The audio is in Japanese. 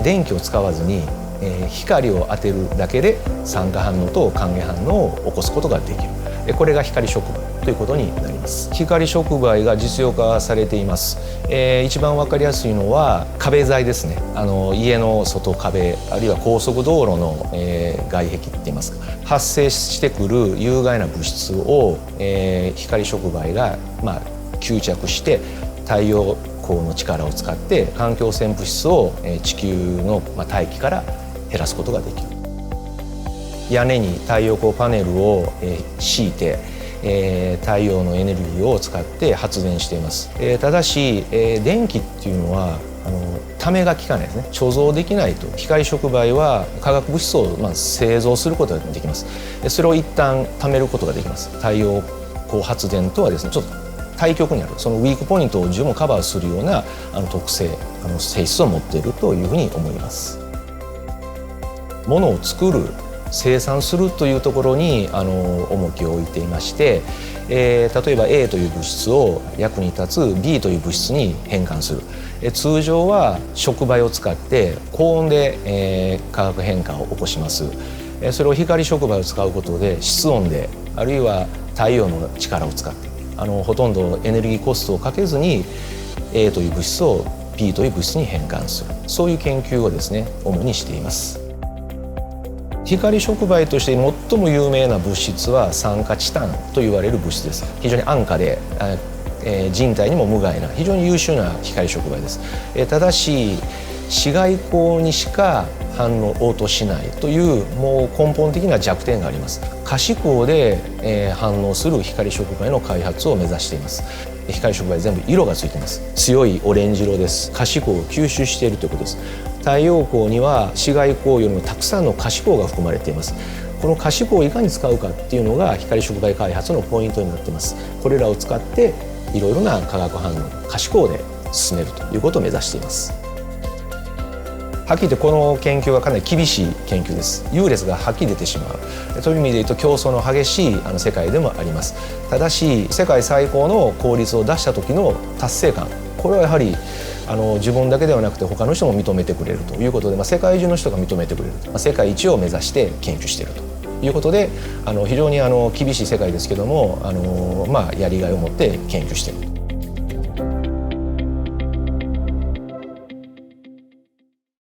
電気を使わずに光を当てるだけで酸化反応と還元反応を起こすことができる。これが光触媒ということになります。光触媒が実用化されています。一番わかりやすいのは壁材ですね。家の外壁あるいは高速道路の、外壁って言いますか、発生してくる有害な物質を、光触媒が、吸着して太陽光の力を使って環境汚染物質を地球の大気から減らすことができる。屋根に太陽光パネルを敷いて太陽のエネルギーを使って発電しています。ただし電気っていうのはためが効かないですね。貯蔵できないと。光触媒は化学物質を製造することができます。それを一旦貯めることができます。太陽光発電とはですね、ちょっと対極にある、そのウィークポイントを十分カバーするような特性性質を持っているというふうに思います。ものを作る、生産するというところに重きを置いていまして、例えば A という物質を役に立つ B という物質に変換する。通常は触媒を使って高温で、化学変化を起こします。それを光触媒を使うことで室温であるいは太陽の力を使ってほとんどエネルギーコストをかけずに A という物質を B という物質に変換する、そういう研究をですね主にしています。光触媒として最も有名な物質は酸化チタンと言われる物質です。非常に安価で人体にも無害な非常に優秀な光触媒です。ただし紫外光にしか反応としないというもう根本的な弱点があります。可視光で反応する光触媒の開発を目指しています。光触媒全部色がついています。強いオレンジ色です。可視光を吸収しているということです。太陽光には紫外光よりもたくさんの可視光が含まれています。この可視光をいかに使うかっていうのが光触媒開発のポイントになっています。これらを使っていろいろな化学反応可視光で進めるということを目指しています。はっきり言ってこの研究はかなり厳しい研究です。優劣がはっきり出てしまうという意味で言うと競争の激しい世界でもあります。ただし世界最高の効率を出した時の達成感、これはやはり自分だけではなくて他の人も認めてくれるということで、世界中の人が認めてくれる、世界一を目指して研究しているということで非常に厳しい世界ですけどもやりがいを持って研究している。